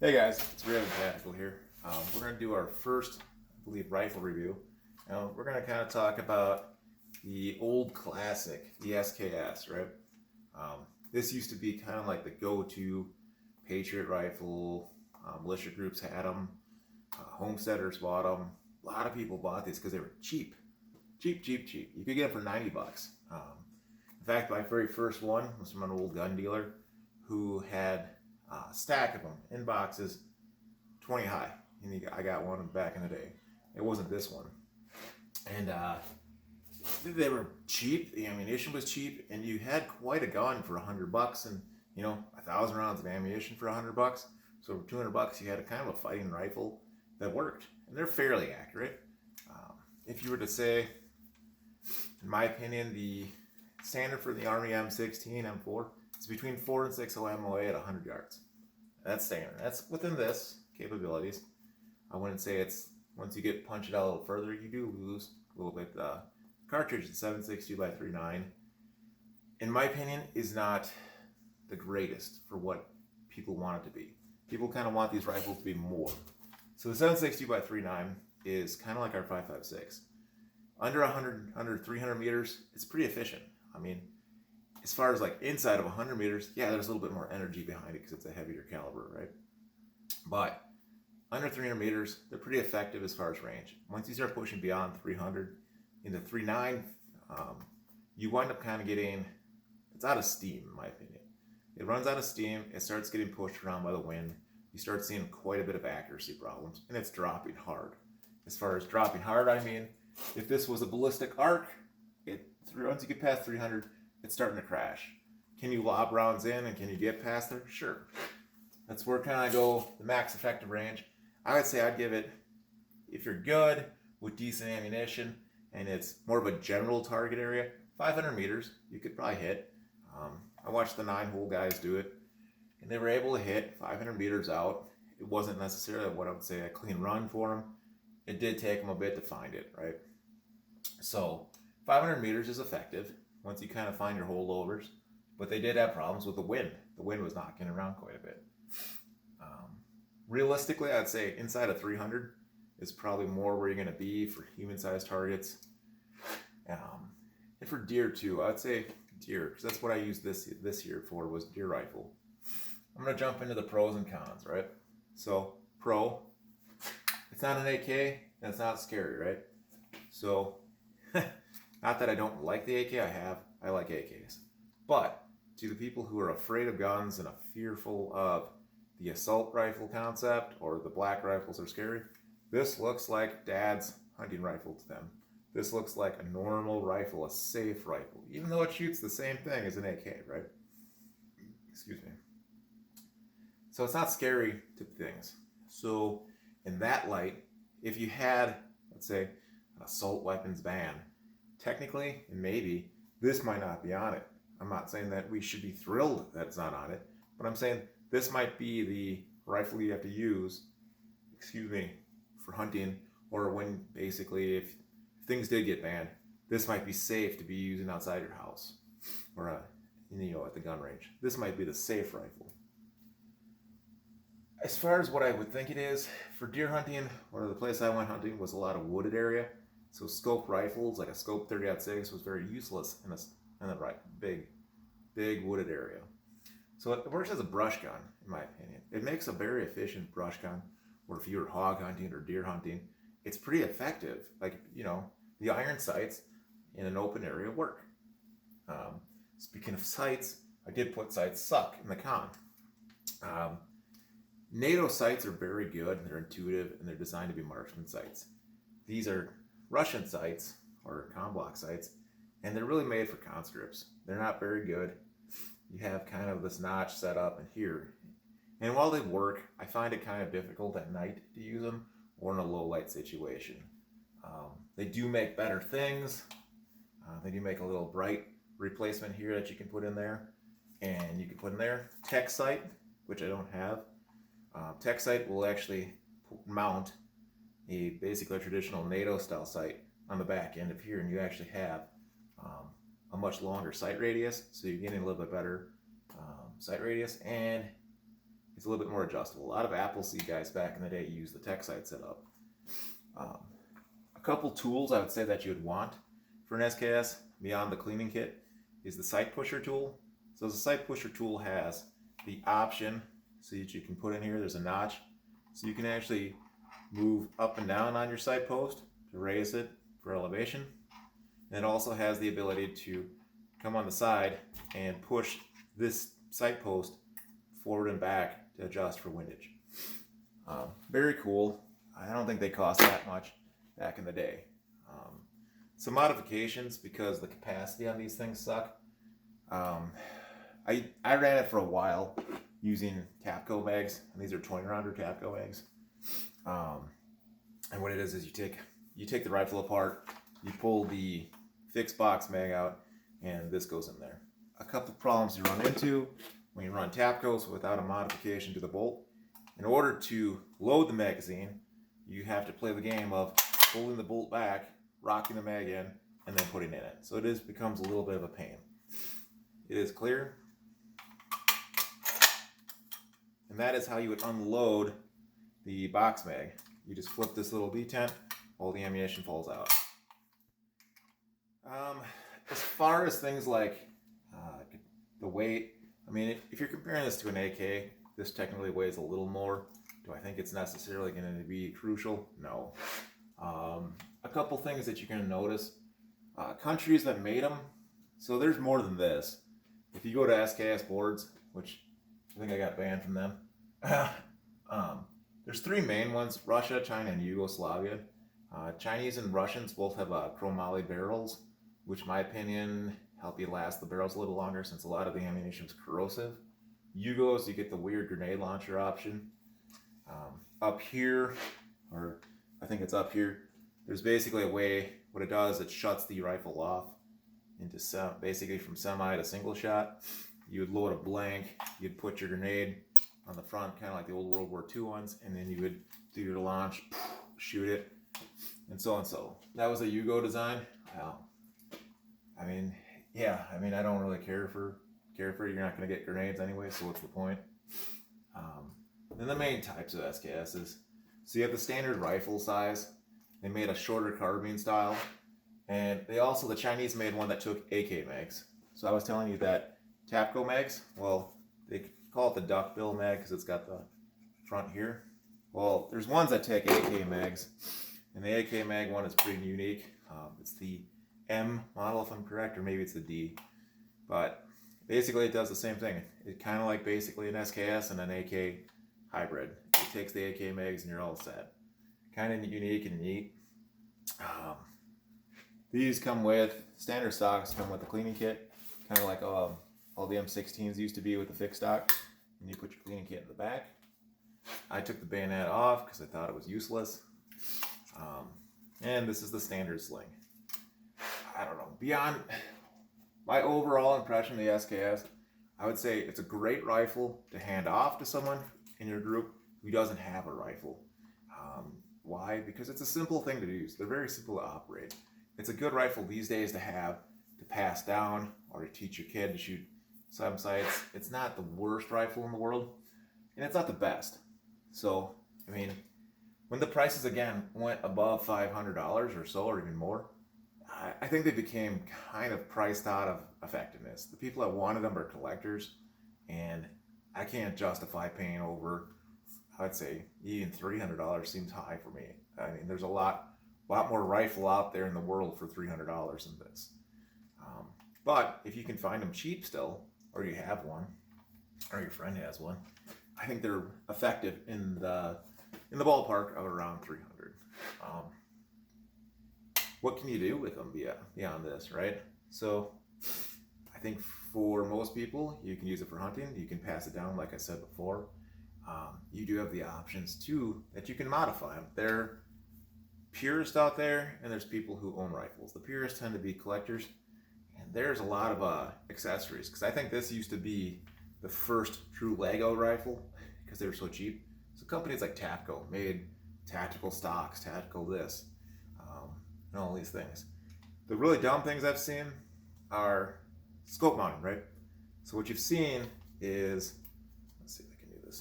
Hey guys, it's Raven Tactical here. We're going to do our first, I believe, rifle review. And we're going to kind of talk about the old classic, the SKS, right? This used to be kind of like the go-to patriot rifle. Militia groups had them. Homesteaders bought them. A lot of people bought these because they were cheap. Cheap. You could get them for 90 bucks. In fact, my very first one was from an old gun dealer who had a stack of them in boxes, 20 high. And I got one back in the day. It wasn't this one. And they were cheap. The ammunition was cheap, and you had quite a gun for 100 bucks, and 1,000 rounds of ammunition for 100 bucks. So for 200 bucks, you had a kind of a fighting rifle that worked, and they're fairly accurate. If you were to say, in my opinion, the standard for the Army M16, M4, is between 4 and 6 MOA at 100 yards. That's standard. That's within this capabilities. I wouldn't say it's, once you get punch it out a little further, you do lose a little bit. Cartridge, the 7.62 by 3.9, in my opinion, is not the greatest for what people want it to be. People kind of want these rifles to be more. So the 7.62 by 3.9 is kind of like our 5.56. Under 100, under 300 meters, it's pretty efficient. I mean, as far as like inside of 100 meters, yeah, there's a little bit more energy behind it because it's a heavier caliber, right? But under 300 meters, they're pretty effective as far as range. Once you start pushing beyond 300 into 3.9, you wind up kind of getting, it's out of steam, in my opinion. It runs out of steam, it starts getting pushed around by the wind, you start seeing quite a bit of accuracy problems, and it's dropping hard. As far as dropping hard, I mean, if this was a ballistic arc, once you get past 300, it's starting to crash. Can you lob rounds in and can you get past there? Sure. That's where kind of go the max effective range. I would say I'd give it, if you're good with decent ammunition and it's more of a general target area, 500 meters you could probably hit. I watched the 9-hole guys do it, and they were able to hit 500 meters out. It wasn't necessarily what I would say a clean run for them. It did take them a bit to find it, right? So 500 meters is effective once you kind of find your holdovers, but they did have problems with the wind. The wind was knocking around quite a bit. Realistically, I'd say inside of 300 is probably more where you're going to be for human-sized targets. And for deer too, I'd say deer, because that's what I used this year for, was deer rifle. I'm going to jump into the pros and cons, right? So, pro, it's not an AK, and it's not scary, right? So, not that I don't like the AK, I like AKs. But to the people who are afraid of guns and are fearful of the assault rifle concept or the black rifles are scary, this looks like dad's hunting rifle to them. This looks like a normal rifle, a safe rifle, even though it shoots the same thing as an AK, right? Excuse me. So it's not scary to things. So in that light, if you had, let's say, an assault weapons ban, technically, and maybe, this might not be on it. I'm not saying that we should be thrilled that it's not on it, but I'm saying this might be the rifle you have to use, for hunting, or when basically if things did get banned, this might be safe to be using outside your house or at the gun range. This might be the safe rifle. As far as what I would think it is, for deer hunting, or the place I went hunting was a lot of wooded area. So scope rifles, like a scope 30-06, was very useless in a big wooded area. So it works as a brush gun, in my opinion. It makes a very efficient brush gun, or if you were hog hunting or deer hunting, it's pretty effective. Like, the iron sights in an open area work. Speaking of sights, I did put sights suck in the con. NATO sights are very good, they're intuitive, and they're designed to be marksman sights. These are Russian sights, or con-block sights, and they're really made for conscripts. They're not very good. You have kind of this notch set up in here. And while they work, I find it kind of difficult at night to use them, or in a low light situation. They do make better things. They do make a little bright replacement here that you can put in there. And you can put in there tech sight, which I don't have. Tech sight will actually mount basically a traditional NATO style sight on the back end of here, and you actually have a much longer sight radius, so you're getting a little bit better sight radius, and it's a little bit more adjustable. A lot of Appleseed guys back in the day used the tech sight setup. A couple tools I would say that you would want for an SKS beyond the cleaning kit is the sight pusher tool. So the sight pusher tool has the option so that you can put in here, there's a notch, so you can actually move up and down on your sight post to raise it for elevation. And it also has the ability to come on the side and push this sight post forward and back to adjust for windage. Very cool. I don't think they cost that much back in the day. Some modifications because the capacity on these things suck. I ran it for a while using Tapco mags, and these are 20-rounder Tapco mags. And what it is you take the rifle apart, you pull the fixed box mag out, and this goes in there. A couple problems you run into when you run Tapcos without a modification to the bolt. In order to load the magazine, you have to play the game of pulling the bolt back, rocking the mag in, and then putting it in. So it becomes a little bit of a pain. It is clear. And that is how you would unload the box mag. You just flip this little detent, all the ammunition falls out. As far as things like the weight, I mean, if you're comparing this to an AK, this technically weighs a little more. Do I think it's necessarily going to be crucial? No. A couple things that you're going to notice. Countries that made them, so there's more than this. If you go to SKS boards, which I think I got banned from them, there's three main ones: Russia, China, and Yugoslavia. Chinese and Russians both have chromoly barrels, which in my opinion help you last the barrels a little longer since a lot of the ammunition is corrosive. Yugos, you get the weird grenade launcher option. Up here, or I think it's up here, there's basically a way, what it does, it shuts the rifle off into basically from semi to single shot. You would load a blank, you'd put your grenade on the front, kind of like the old World War II ones, and then you would do your launch, shoot it, and so on. So that was a Yugo design. I don't really care for you're not going to get grenades anyway, so what's the point? Then the main types of SKSs. So you have the standard rifle size. They made a shorter carbine style, and the Chinese made one that took AK mags. So I was telling you that Tapco mags, well, they call it the duckbill mag because it's got the front here. Well, there's ones that take AK mags, and the AK mag one is pretty unique. It's the M model, if I'm correct, or maybe it's the D. But basically, it does the same thing. It's kind of like basically an SKS and an AK hybrid. It takes the AK mags and you're all set. Kind of unique and neat. These come with standard stocks, come with the cleaning kit, kind of like all the M16s used to be with the fixed stock. And you put your cleaning kit in the back. I took the bayonet off because I thought it was useless. And this is the standard sling. I don't know. Beyond my overall impression of the SKS, I would say it's a great rifle to hand off to someone in your group who doesn't have a rifle. Why? Because it's a simple thing to use. They're very simple to operate. It's a good rifle these days to have to pass down or to teach your kid to shoot some sights. It's not the worst rifle in the world, and it's not the best. So, I mean, when the prices again went above $500 or so, or even more, I think they became kind of priced out of effectiveness. The people that wanted them are collectors, and I can't justify paying over, I'd say, even $300 seems high for me. I mean, there's a lot more rifle out there in the world for $300 than this. But if you can find them cheap still, or you have one, or your friend has one, I think they're effective in the ballpark of around $300. What can you do with them beyond this, right? So I think for most people, you can use it for hunting. You can pass it down, like I said before. You do have the options too that you can modify them. They're purists out there, and there's people who own rifles. The purists tend to be collectors, and there's a lot of accessories, because I think this used to be the first true Lego rifle because they were so cheap. So companies like Tapco made tactical stocks, tactical this, and all these things. The really dumb things I've seen are scope mounting, right? So what you've seen is, let's see if I can do this.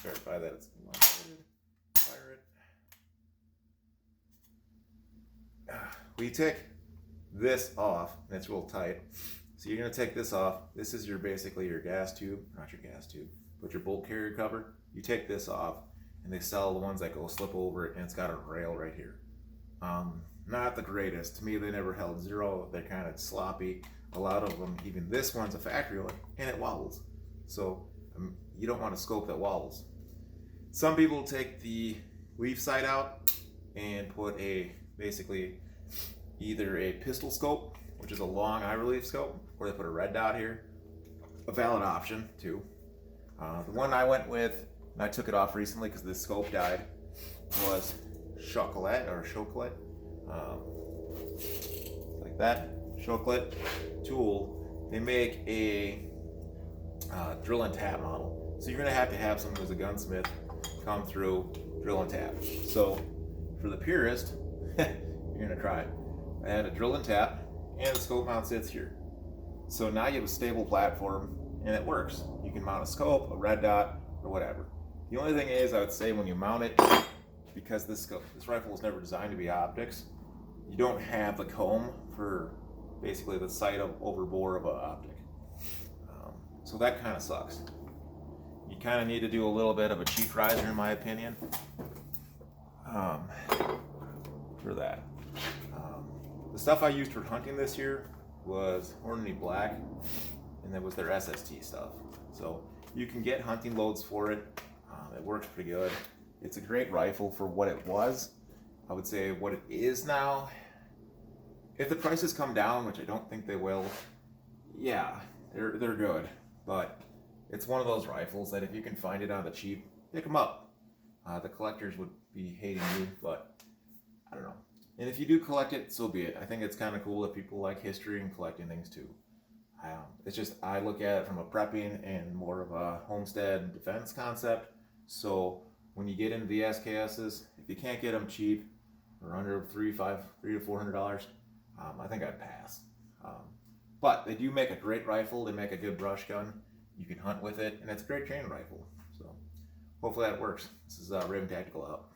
verify that it's loaded. Fire it. We take this off, and it's real tight. So you're going to take this off. This is basically your gas tube, not your gas tube, but your bolt carrier cover. You take this off, and they sell the ones that go slip over it, and it's got a rail right here. Not the greatest. To me, they never held zero. They're kind of sloppy. A lot of them, even this one's a factory one, and it wobbles. So you don't want a scope that wobbles. Some people take the leaf side out and put basically either a pistol scope, which is a long eye relief scope, or they put a red dot here. A valid option too. The one I went with, and I took it off recently because this scope died, was chocolate. Like that. Chocolate tool. They make a drill and tap model. So you're going to have someone who's a gunsmith come through, drill and tap. So for the purist, you're going to cry. I had a drill and tap, and the scope mount sits here. So now you have a stable platform, and it works. You can mount a scope, a red dot, or whatever. The only thing is, I would say when you mount it, because this rifle was never designed to be optics, you don't have the comb for basically the sight over bore of an optic. So that kind of sucks. You kind of need to do a little bit of a cheek riser, in my opinion, for that. The stuff I used for hunting this year was Hornady Black, and that was their SST stuff. So you can get hunting loads for it. It works pretty good. It's a great rifle for what it was. I would say what it is now, if the prices come down, which I don't think they will, yeah, they're good. But it's one of those rifles that if you can find it on the cheap, pick them up. The collectors would be hating you, but I don't know. And if you do collect it, so be it. I think it's kind of cool that people like history and collecting things too. It's just, I look at it from a prepping and more of a homestead and defense concept. So when you get into the SKSs, if you can't get them cheap or under $300 to $400, I think I'd pass. But they do make a great rifle. They make a good brush gun. You can hunt with it, and it's a great training rifle. So hopefully that works. This is Raven Tactical out.